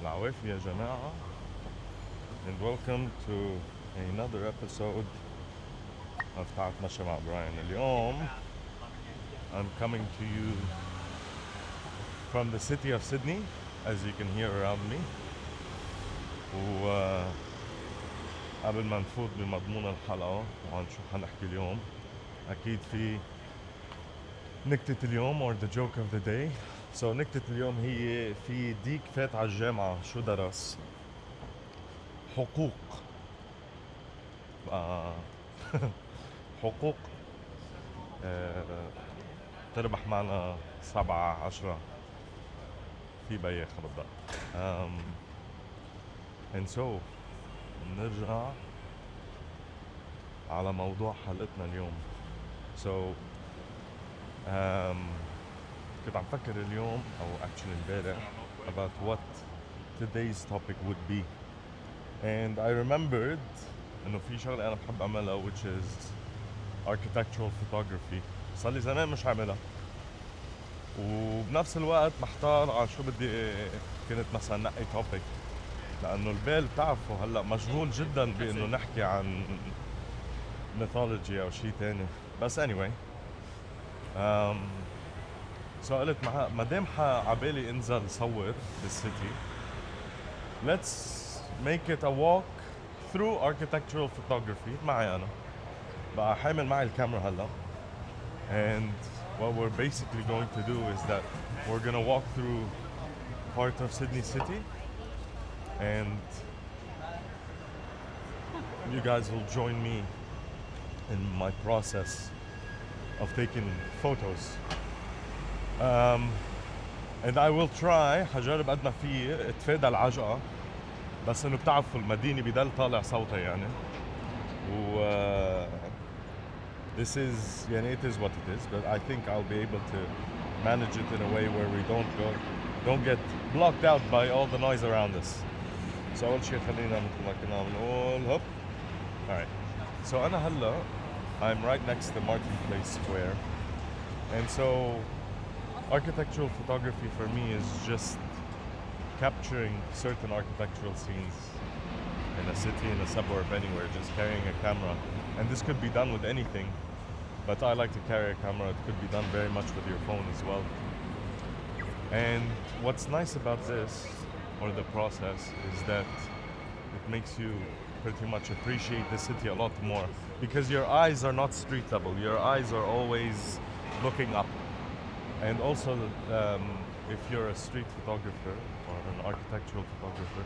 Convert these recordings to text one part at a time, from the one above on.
العوافي يا جماعة, and welcome to another episode of تعال نتمشى مع براين. اليوم I'm coming to you from the city of Sydney, as you can hear around me. وقبل ما نفوت بمضمون الحلقة وعن شو حنحكي اليوم, أكيد في نكتة اليوم or the joke of the day. So نكتة اليوم هي في ديك فات على الجامعة, شو درس؟ حقوق. آه حقوق. تربح معنا 7-10 في بيخ بالضبط. and so نرجع على موضوع حلقتنا اليوم. so كنت عم فكر اليوم او actually امبارح about what today's topic would be, and I remembered انه في شغله انا بحب اعملها which is architectural photography. صار لي زمان مش عاملها, وبنفس الوقت محتار على شو بدي. كنت مثلا نقي توبيك لانه البال بتعرفوا هلا مشغول جدا بانه نحكي عن ميثولوجي او شيء تاني. بس anyway, سو قلت ما دام عبالي انزل صور بالسيتي, let's make it a walk through architectural photography معي انا. بقى حامل معي الكاميرا هلا, and what we're basically going to do is that we're gonna walk through part of Sydney City, and you guys will join me in my process of taking photos. And I will try حجرب قد ما في اتفادى العجقة, بس انه بتعرفوا المدينة بضل طالع صوتها يعني. و this is يعني it is what it is, but I think I'll be able to manage it in a way where we don't get blocked out by all the noise around us. So أول شيء خلينا مثل ما كنا عم نقول هوب. Alright. So أنا هلا I'm right next to Martin Place Square, and so architectural photography for me is just capturing certain architectural scenes in a city, in a suburb, anywhere, just carrying a camera. And this could be done with anything, but I like to carry a camera. It could be done very much with your phone as well. And what's nice about this, or the process, is that it makes you pretty much appreciate the city a lot more, because your eyes are not street level. Your eyes are always looking up. And also, if you're a street photographer or an architectural photographer,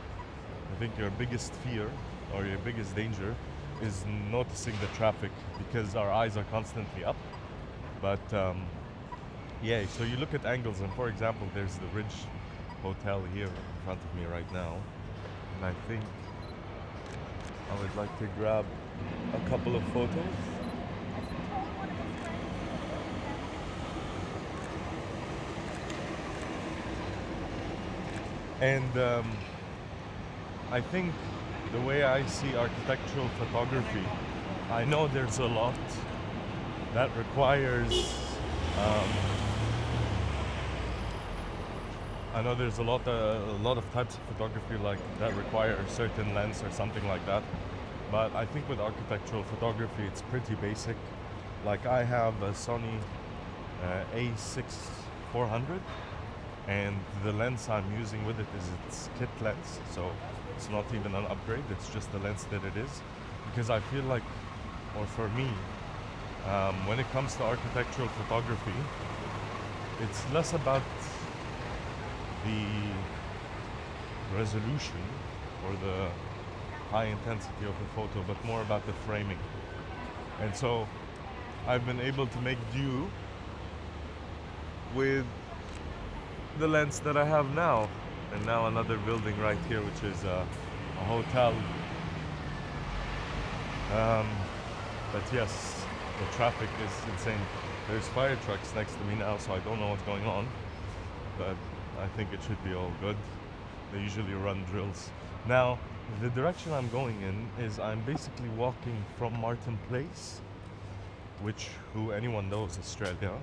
I think your biggest fear or your biggest danger is noticing the traffic, because our eyes are constantly up. But yeah, so you look at angles, and for example, there's the Ridge Hotel here in front of me right now, and I think I would like to grab a couple of photos. And I think the way I see architectural photography, I know there's a lot that requires, I know there's a lot of types of photography like that require a certain lens or something like that. But I think with architectural photography, it's pretty basic. Like I have a Sony A6 400, and the lens I'm using with it is its kit lens, so it's not even an upgrade, it's just the lens that it is. Because I feel like, or for me, when it comes to architectural photography, it's less about the resolution or the high intensity of the photo, but more about the framing. And so I've been able to make do with the lens that I have now. And now another building right here, which is a hotel. But yes, the traffic is insane. There's fire trucks next to me now, so I don't know what's going on, but I think it should be all good. They usually run drills. Now, the direction I'm going in is I'm basically walking from Martin Place, which who anyone knows Australia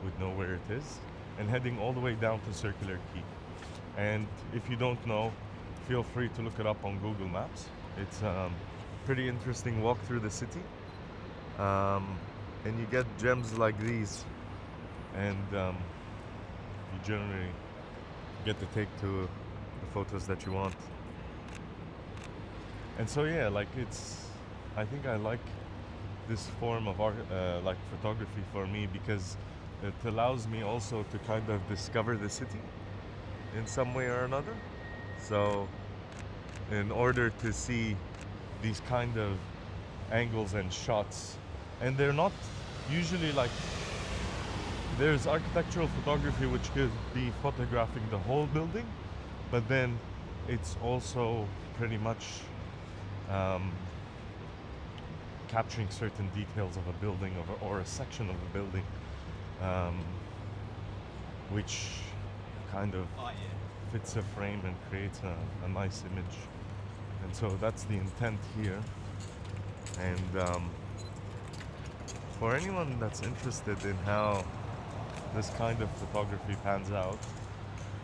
would know where it is, and heading all the way down to Circular Quay. And if you don't know, feel free to look it up on Google Maps. It's pretty interesting walk through the city, um, and you get gems like these, and you generally get to take to the photos that you want. And so yeah, like I think I like this form of art, like photography for me, because it allows me also to kind of discover the city in some way or another. So in order to see these kind of angles and shots, and they're not usually like, there's architectural photography which could be photographing the whole building, but then it's also pretty much um, capturing certain details of a building or a section of a building, um, which kind of fits a frame and creates a nice image. And so that's the intent here. And for anyone that's interested in how this kind of photography pans out,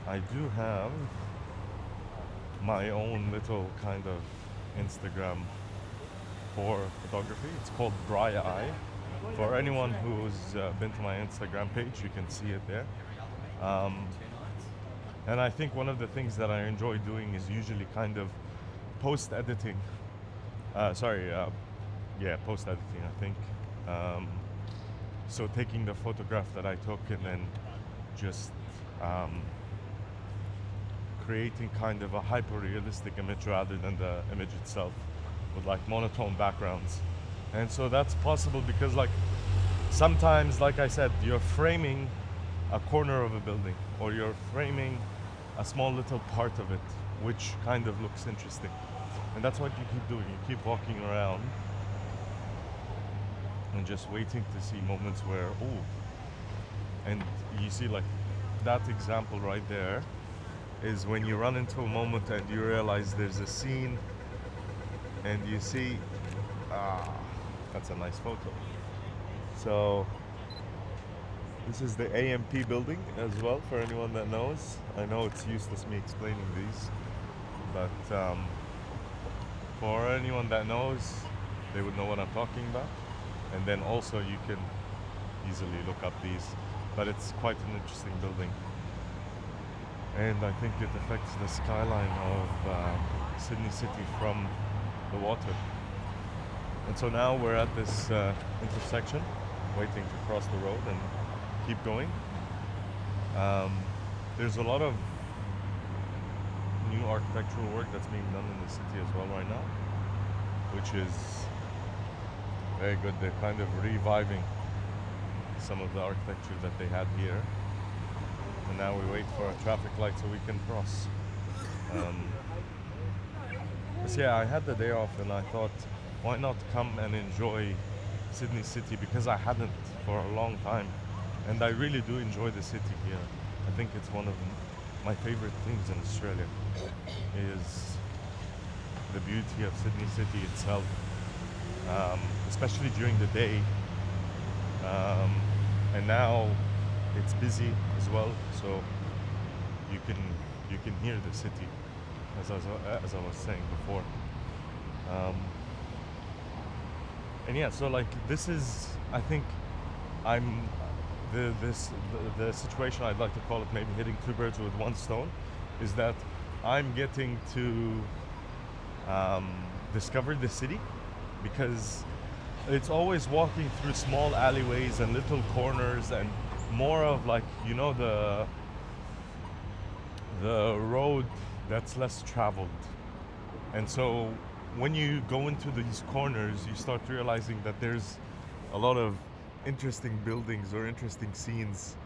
I do have my own little kind of Instagram for photography. It's called Dry Eye. For anyone who's been to my Instagram page, you can see it there. And I think one of the things that I enjoy doing is usually kind of post-editing. Post-editing, I think. So taking the photograph that I took and then just creating kind of a hyper-realistic image rather than the image itself, with like monotone backgrounds. And so that's possible because like sometimes, like I said, you're framing a corner of a building, or you're framing a small little part of it, which kind of looks interesting. And that's what you keep doing. You keep walking around and just waiting to see moments where, and you see like that example right there is when you run into a moment and you realize there's a scene and you see, that's a nice photo. So this is the AMP building as well, for anyone that knows. I know it's useless me explaining these, but for anyone that knows, they would know what I'm talking about. And then also you can easily look up these, but it's quite an interesting building. And I think it affects the skyline of Sydney City from the water. And so now we're at this intersection, waiting to cross the road and keep going. There's a lot of new architectural work that's being done in the city as well right now, which is very good. They're kind of reviving some of the architecture that they had here. And now we wait for a traffic light so we can cross. But yeah, I had the day off and I thought, why not come and enjoy Sydney City, because I hadn't for a long time. And I really do enjoy the city here. I think it's one of my favorite things in Australia, is the beauty of Sydney City itself, especially during the day. And now it's busy as well, so you can hear the city, as I was saying before. And yeah, so like this is, I think, the situation I'd like to call it, maybe hitting two birds with one stone, is that I'm getting to discover the city, because it's always walking through small alleyways and little corners, and more of like, you know, the road that's less traveled. And so when you go into these corners, you start realizing that there's a lot of interesting buildings or interesting scenes.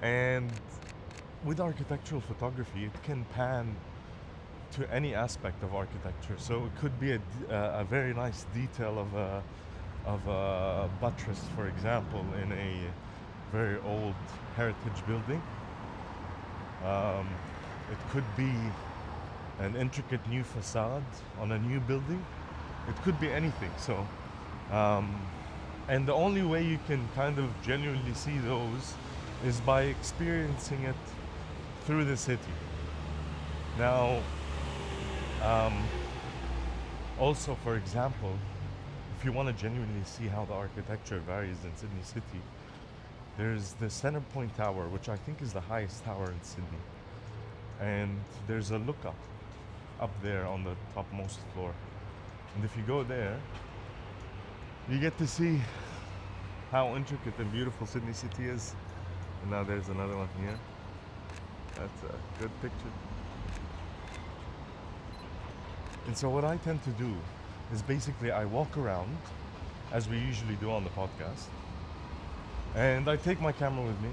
And with architectural photography, it can pan to any aspect of architecture. So it could be a very nice detail of a buttress, for example, in a very old heritage building. It could be an intricate new facade on a new building. It could be anything. So, and the only way you can kind of genuinely see those is by experiencing it through the city. Now, Um, Also, for example, if you want to genuinely see how the architecture varies in Sydney City, there's the Centrepoint Tower, which I think is the highest tower in Sydney. And there's a lookup up there on the topmost floor. And if you go there, you get to see how intricate and beautiful Sydney City is. And now there's another one here. That's a good picture. And so what I tend to do is basically I walk around, as we usually do on the podcast, and I take my camera with me.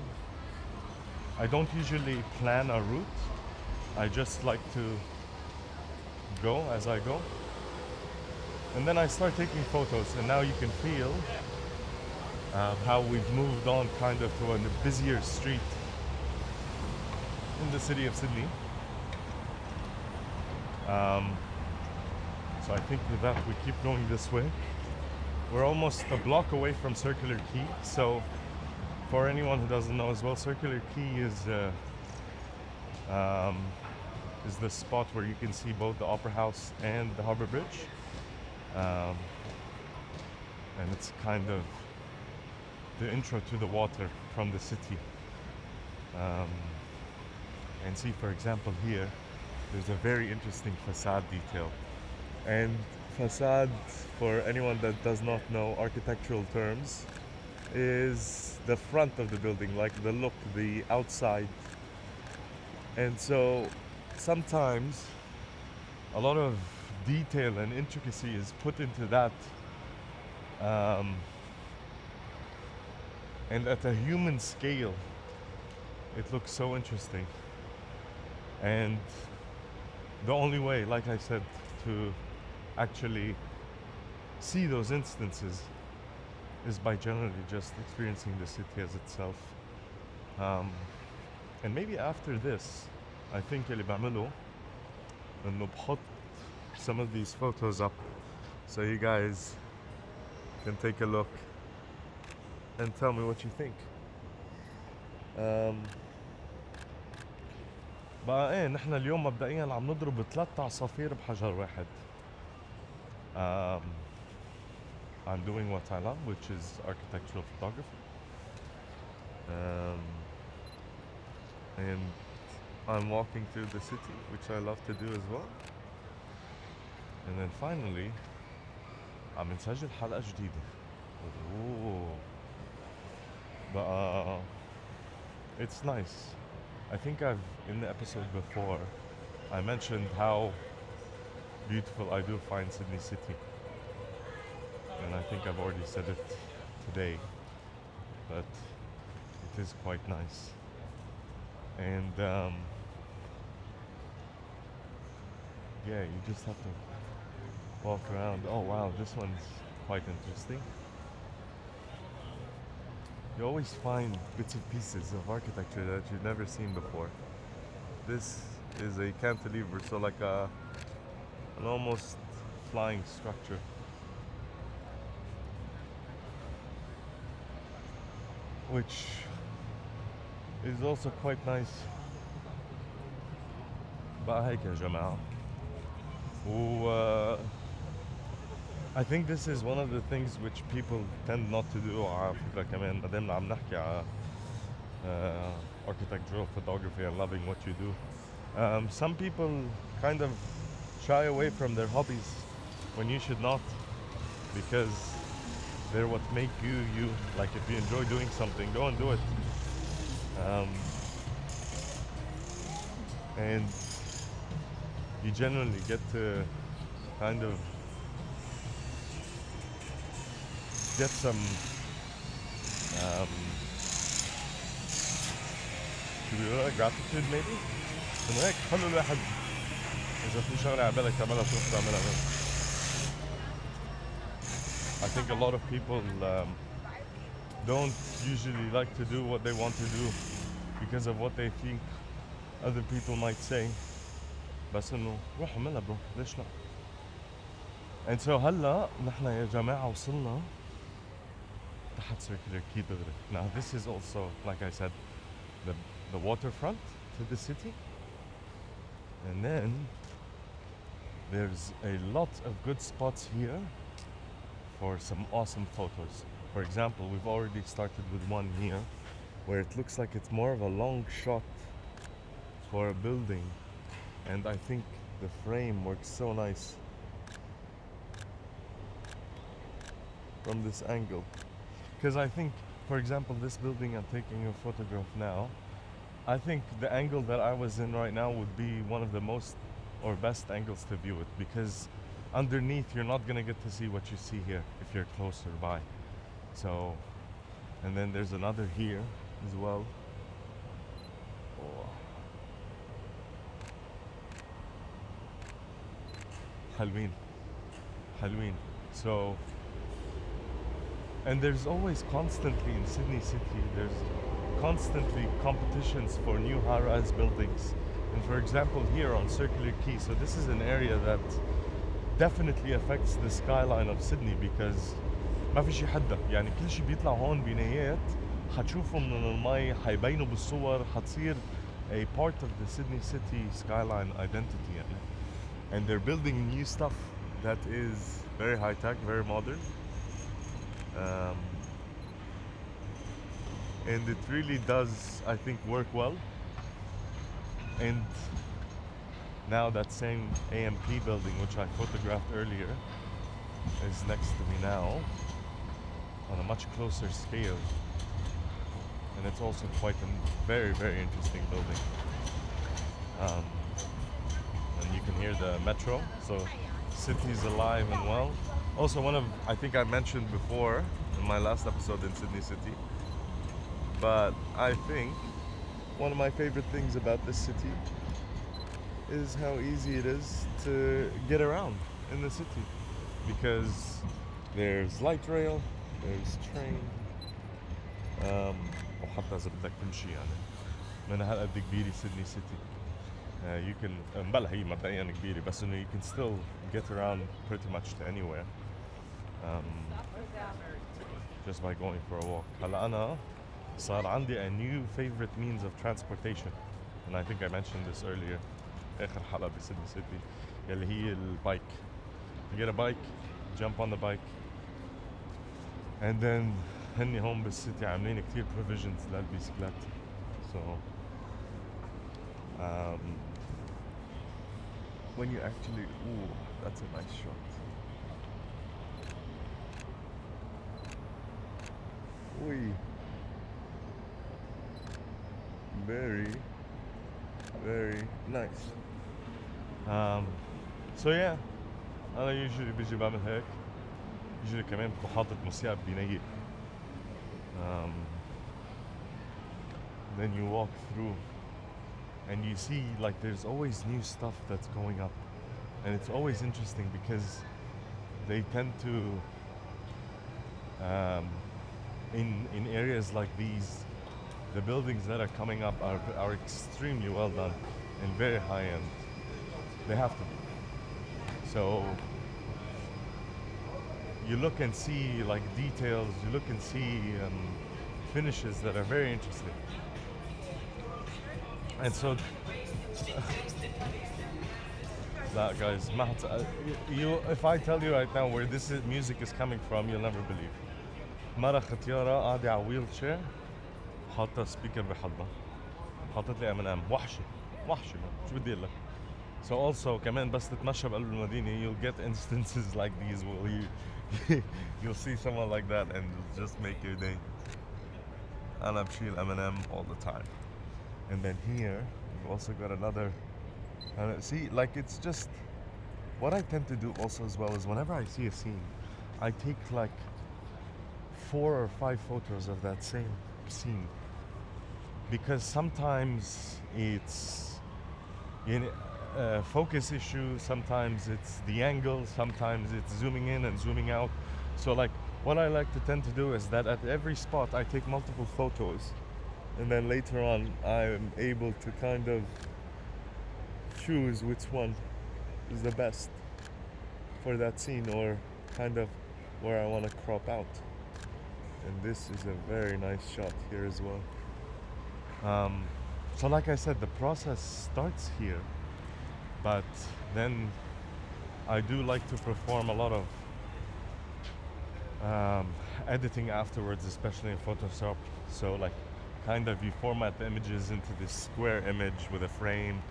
I don't usually plan a route. I just like to go as I go. And then I start taking photos, and now you can feel how we've moved on kind of to a busier street in the city of Sydney. So I think with that we keep going this way. We're almost a block away from Circular Quay. So for anyone who doesn't know as well, Circular Quay is the spot where you can see both the Opera House and the Harbour Bridge. And it's kind of the intro to the water from the city. And see, for example, here, there's a very interesting facade detail. And facade, for anyone that does not know architectural terms, is the front of the building, like the look, the outside. And so sometimes a lot of detail and intricacy is put into that. And at a human scale, it looks so interesting. And the only way, like I said, to actually see those instances is by generally just experiencing the city as itself. And maybe after this, I think اللي بعمله إنه بحط some of these photos up so you guys can take a look and tell me what you think. بقى ايه نحن اليوم مبدئيا عم نضرب 3 عصافير بحجر واحد. I'm doing what I love, which is architectural photography. And I'm walking through the city, which I love to do as well. And then finally, عم نسجل حلقة جديدة. Ooh. But it's nice. I think in the episode before, I mentioned how beautiful I do find Sydney City. And I think I've already said it today, but it is quite nice. And yeah, you just have to walk around. Oh wow, this one's quite interesting. You always find bits and pieces of architecture that you've never seen before. This is a cantilever, so like an almost flying structure. Which is also quite nice. بقى هيك يا جماعة. I think this is one of the things which people tend not to do على فكرة كمان ما دامنا عم نحكي على architectural photography and loving what you do. Some people kind of shy away from their hobbies when you should not, because they're what make you you. Like if you enjoy doing something, go and do it. And you generally get to kind of get some should we call it gratitude maybe؟ إنه هيك حلو الواحد إذا في شغلة على بالك تعملها تروح تعملها بس. I think a lot of people don't usually like to do what they want to do because of what they think other people might say. بس إنه روح اعملها برو، ليش لا؟ And so هلا نحن يا جماعة وصلنا تحت Circular Quay دغري. Now this is also, like I said, the waterfront to the city. And then There's a lot of good spots here for some awesome photos. For example, we've already started with one here where it looks like it's more of a long shot for a building, and I think the frame works so nice from this angle. Because I think, for example, this building I'm taking a photograph now, I think the angle that I was in right now would be one of the most or best angles to view it, because underneath you're not gonna get to see what you see here if you're closer by. So, and then there's another here as well. Oh. حلوين حلوين. So, and there's always constantly in Sydney City, there's constantly competitions for new high-rise buildings. And for example, here on Circular Quay, so this is an area that definitely affects the skyline of Sydney, because ما في شي حدا، يعني كل شي بيطلع هون بنايات حتشوفوا من المي، حيبينوا بالصور، حتصير a part of the Sydney City skyline identity يعني. And they're building new stuff that is very high tech, very modern. Um, and it really does, I think, work well. And now that same AMP building, which I photographed earlier, is next to me now on a much closer scale. And it's also quite a very, very interesting building. Um, and you can hear the metro, so city's alive and well. Also, I think I mentioned before in my last episode in Sydney City, but I think one of my favorite things about this city is how easy it is to get around in the city, because there's light rail, there's train, وحتى إذا بدك تمشي يعني من هالقد كبيرة سيدني سيتي. You can بلا هي مبدئيا كبيرة، بس إنه you can still get around pretty much to anywhere just by going for a walk. هلا أنا صار عندي a new favorite means of transportation, and I think I mentioned this earlier آخر حلقة بسيدني سيتي، يلي هي البايك. You get a bike, jump on the bike, and then هني هون بالسيتي عاملين كتير provisions للبيسكلات. So when you actually, ooh, that's a nice shot. Oi. Very, very nice. So yeah, أنا usually بيجي بعمل هيك. usually كمان بكون حاطط موسيقى بنية. Then you walk through and you see like there's always new stuff that's going up, and it's always interesting because they tend to in areas like these, the buildings that are coming up are extremely well done and very high end. They have to be. So you look and see like details, you look and see finishes that are very interesting. And so that guys, if I tell you right now where music is coming from, you'll never believe. مرة ختيارة قاعدة على ويل تشير حاطة سبيكر بحضنها، حاطت لي M&M وحشة وحشة، شو بدي أقول لك. So also كمان بس تتمشى بقلب المدينة you'll get instances like these where you'll see someone like that and it'll just make your day. أنا بشيل M&M all the time. And then here you've also got another, see, like it's just what I tend to do also as well is whenever I see a scene, I take like 4 or 5 photos of that same scene, because sometimes it's focus issue, sometimes it's the angle, sometimes it's zooming in and zooming out. So like what I like to tend to do is that at every spot I take multiple photos, and then later on I'm able to kind of choose which one is the best for that scene, or kind of where I want to crop out. And this is a very nice shot here as well. So like I said, the process starts here, but then I do like to perform a lot of um, editing afterwards, especially in Photoshop. So like, kind of you format the images into this square image with a frame,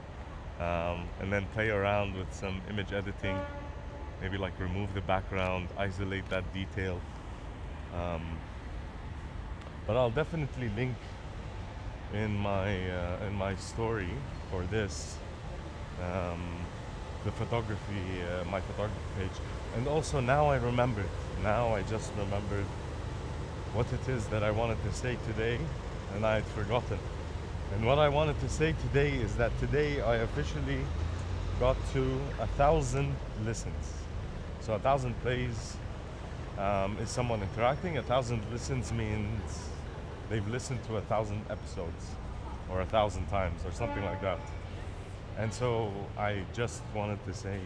and then play around with some image editing. Maybe like remove the background, isolate that detail. Um, but I'll definitely link in my story for this um, the photography, my photography page. And also now I remembered. Now I just remembered what it is that I wanted to say today, and I had forgotten. And what I wanted to say today is that today I officially got to 1,000 listens. So 1,000 plays is someone interacting. 1,000 listens means they've listened to 1,000 episodes, or 1,000 times, or something like that. And so I just wanted to say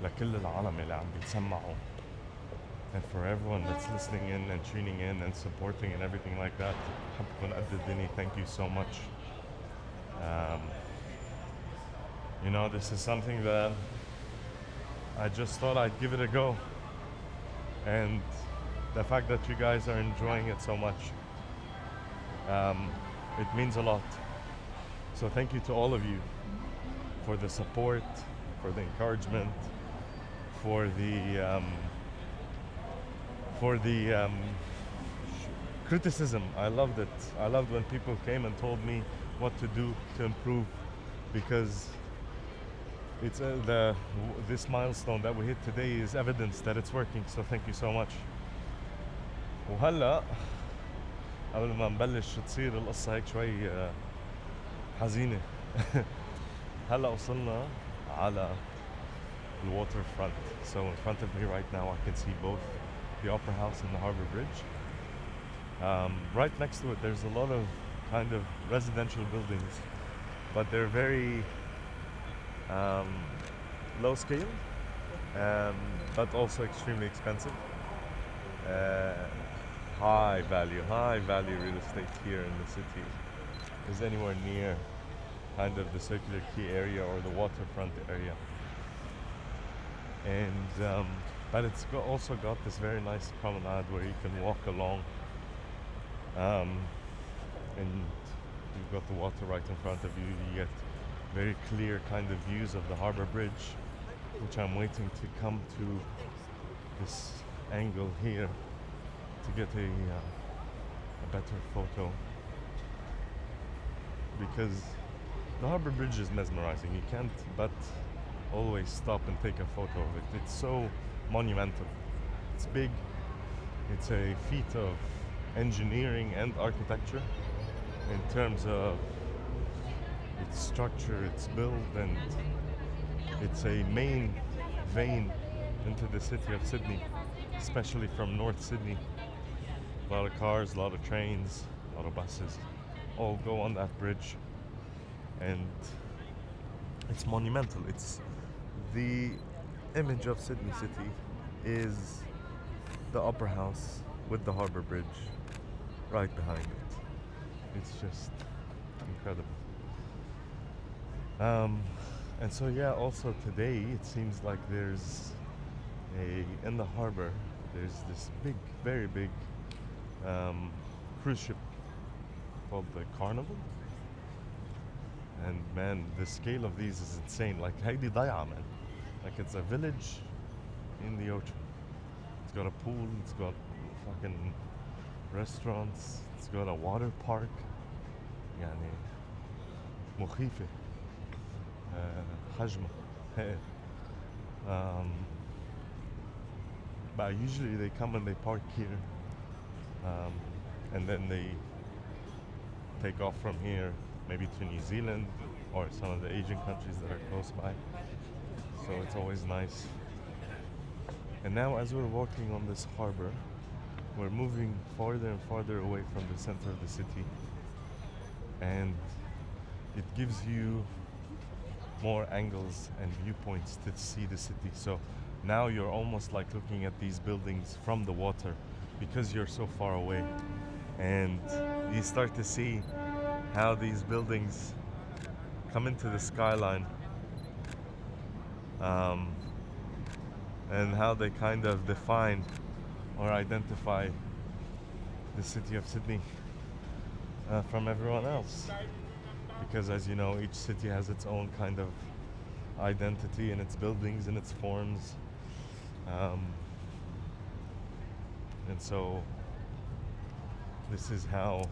لكل العالم اللي عم بيتسمعوا, and for everyone that's listening in and tuning in and supporting and everything like that, بحبكم قد الدنيا. Thank you so much. You know, this is something that I just thought I'd give it a go. And the fact that you guys are enjoying it so much, it means a lot. So thank you to all of you for the support, for the encouragement, for the criticism. I loved it. I loved when people came and told me what to do to improve, because it's this milestone that we hit today is evidence that it's working. So thank you so much. وهلا قبل ما نبلش تصير القصة هيك شوي حزينة. هلا وصلنا على the waterfront. So in front of me right now I can see both the Opera House and the Harbor Bridge. Right next to it there's a lot of kind of residential buildings, but they're very low scale, but also extremely expensive. High value real estate here in the city is anywhere near kind of the Circular Quay area or the waterfront area. And but it's also got this very nice promenade where you can walk along, and you've got the water right in front of you. You get very clear kind of views of the Harbor Bridge, which I'm waiting to come to this angle here to get a better photo, because the Harbor Bridge is mesmerizing. You can't but always stop and take a photo of it. It's so monumental. It's big. It's a feat of engineering and architecture in terms of its structure, its build, and it's a main vein into the city of Sydney, especially from North Sydney. A lot of cars, a lot of trains, a lot of buses all go on that bridge, and it's monumental. It's the image of Sydney City is the Opera House with the Harbour Bridge right behind it. It's just incredible. And so yeah, also today it seems like there's in the harbor there's this big, very big cruise ship called the Carnival. And man, the scale of these is insane. Like Heidi Daya, man. Like it's a village in the ocean. It's got a pool, it's got fucking restaurants, it's got a water park. يعني مخيفة حجمة. But usually they come and they park here, and then they take off from here maybe to New Zealand or some of the Asian countries that are close by. So it's always nice. And now as we're walking on this harbor, we're moving farther and farther away from the center of the city, and it gives you more angles and viewpoints to see the city. So now you're almost like looking at these buildings from the water because you're so far away, and you start to see how these buildings come into the skyline, and how they kind of define or identify the city of Sydney from everyone else. Because, as you know, each city has its own kind of identity in its buildings and its forms. Um, and so, this is how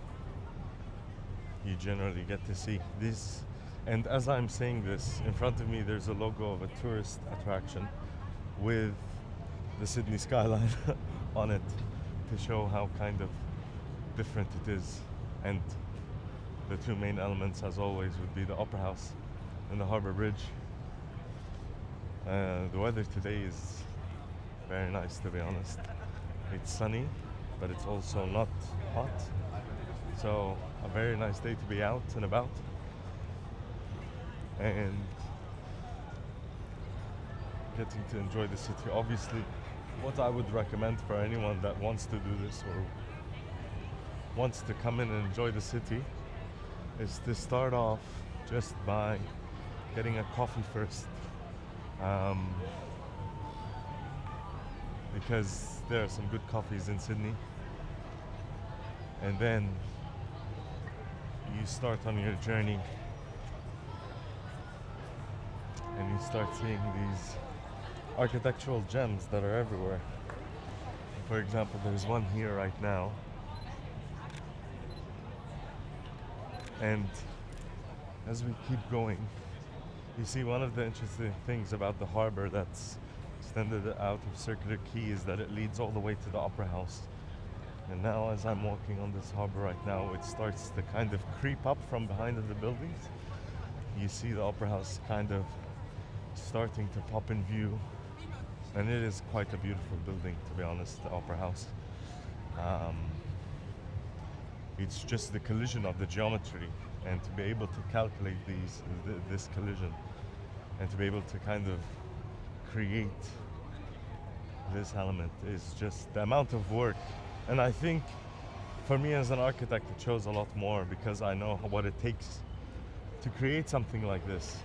you generally get to see these. And as I'm saying this, in front of me there's a logo of a tourist attraction with the Sydney skyline on it to show how kind of different it is. And the two main elements, as always, would be the Opera House and the Harbour Bridge. The weather today is very nice, to be honest. It's sunny, but it's also not hot. So a very nice day to be out and about. And getting to enjoy the city. Obviously, what I would recommend for anyone that wants to do this or wants to come in and enjoy the city is to start off just by getting a coffee first. Because there are some good coffees in Sydney. And then you start on your journey and you start seeing these architectural gems that are everywhere. For example, there's one here right now. And as we keep going, you see one of the interesting things about the harbour that's extended out of Circular Quay is that it leads all the way to the Opera House. And now as I'm walking on this harbour right now, it starts to kind of creep up from behind the buildings. You see the Opera House kind of starting to pop in view. And it is quite a beautiful building, to be honest, the Opera House. It's just the collision of the geometry, and to be able to calculate this collision, and to be able to kind of create this element is just the amount of work. And I think for me as an architect, it shows a lot more because I know what it takes to create something like this.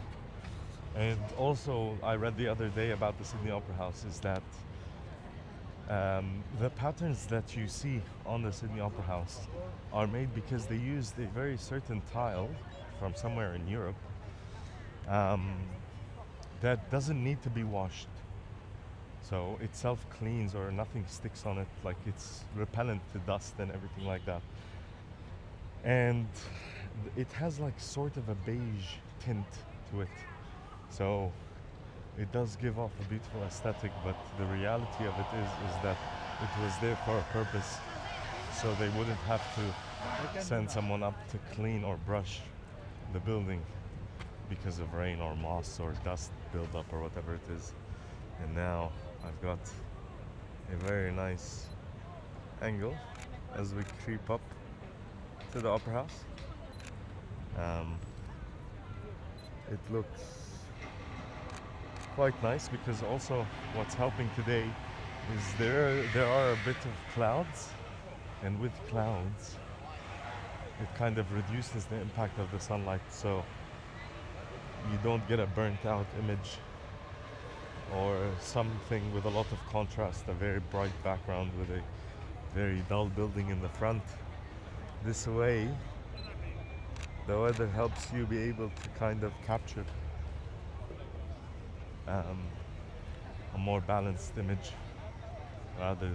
And also, I read the other day about the Sydney Opera House is that the patterns that you see on the Sydney Opera House are made because they used a very certain tile from somewhere in Europe that doesn't need to be washed. So it self-cleans or nothing sticks on it, like it's repellent to dust and everything like that. And it has like sort of a beige tint to it. So it does give off a beautiful aesthetic, but the reality of it is that it was there for a purpose, so they wouldn't have to send someone up to clean or brush the building because of rain or moss or dust buildup or whatever it is. And now I've got a very nice angle as we creep up to the Opera House. It looks quite nice because also what's helping today is there are a bit of clouds, and with clouds it kind of reduces the impact of the sunlight, so you don't get a burnt out image or something with a lot of contrast, a very bright background with a very dull building in the front. This way the weather helps you be able to kind of capture a more balanced image rather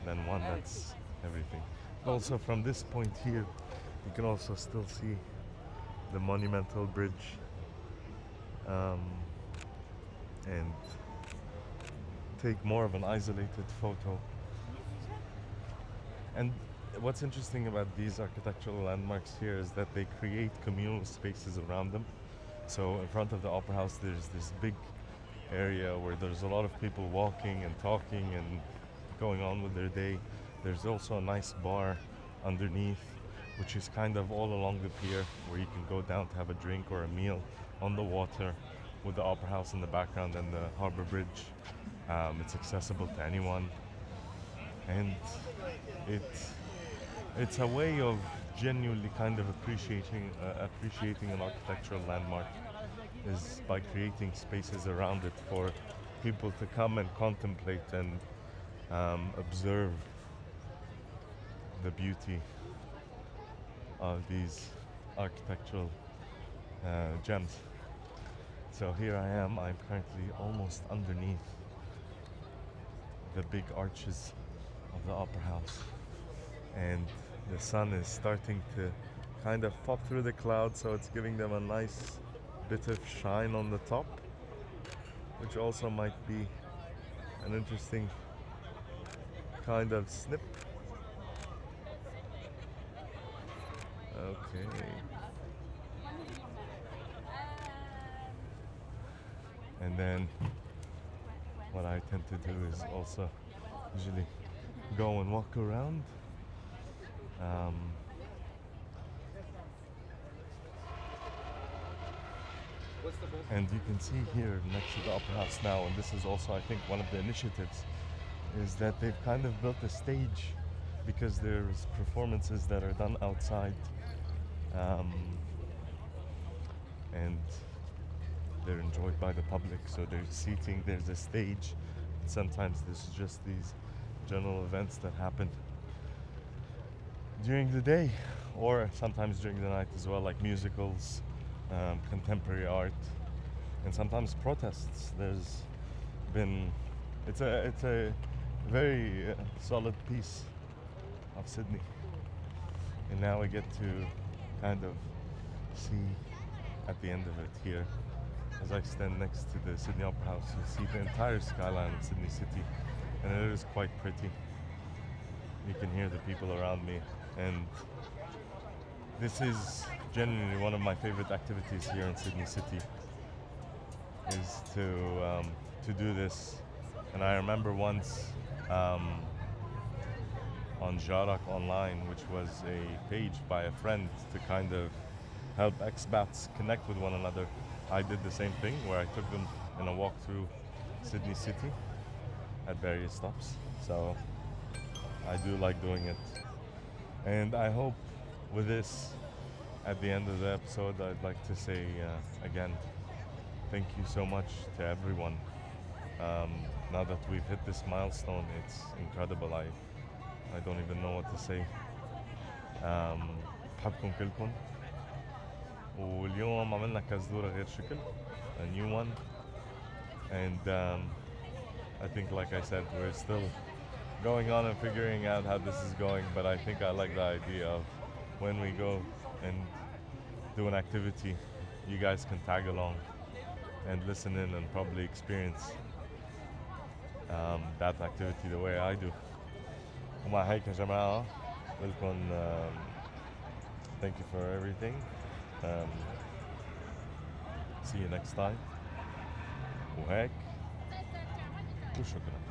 than one that's everything. Also from this point here you can also still see the monumental bridge and take more of an isolated photo. And what's interesting about these architectural landmarks here is that they create communal spaces around them. So in front of the Opera House there's this big area where there's a lot of people walking and talking and going on with their day. There's also a nice bar underneath, which is kind of all along the pier where you can go down to have a drink or a meal on the water with the Opera House in the background and the Harbour Bridge. It's accessible to anyone, and it's a way of genuinely kind of appreciating an architectural landmark is by creating spaces around it for people to come and contemplate and observe the beauty of these architectural gems. So here I am, I'm currently almost underneath the big arches of the Opera House. And the sun is starting to kind of pop through the clouds, so it's giving them a nice bit of shine on the top, which also might be an interesting kind of snip. Okay. And then what I tend to do is also usually go and walk around. And you can see here next to the Opera House now, and this is also I think one of the initiatives, is that they've kind of built a stage because there's performances that are done outside, and they're enjoyed by the public, so there's seating, there's a stage. Sometimes there's just these general events that happen during the day or sometimes during the night as well, like musicals, contemporary art, and sometimes protests. There's been it's a very solid piece of Sydney, and now we get to kind of see at the end of it here. As I stand next to the Sydney Opera House, you see the entire skyline of Sydney City, and it is quite pretty. You can hear the people around me, and this is genuinely one of my favorite activities here in Sydney City, is to do this. And I remember once on Jarak Online, which was a page by a friend to kind of help expats connect with one another, I did the same thing where I took them in a walk through Sydney City at various stops. So I do like doing it. And I hope with this, at the end of the episode, I'd like to say again, thank you so much to everyone. Now that we've hit this milestone, it's incredible. I don't even know what to say. بحبكم كلكم. واليوم عملنا كزدورة غير شكل, a new one. And I think, like I said, we're still going on and figuring out how this is going, but I think I like the idea of when we go and do an activity, you guys can tag along and listen in and probably experience that activity the way I do. ومع هيك يا جماعة لكم thank you for everything. See you next time. وهيك وشكرا.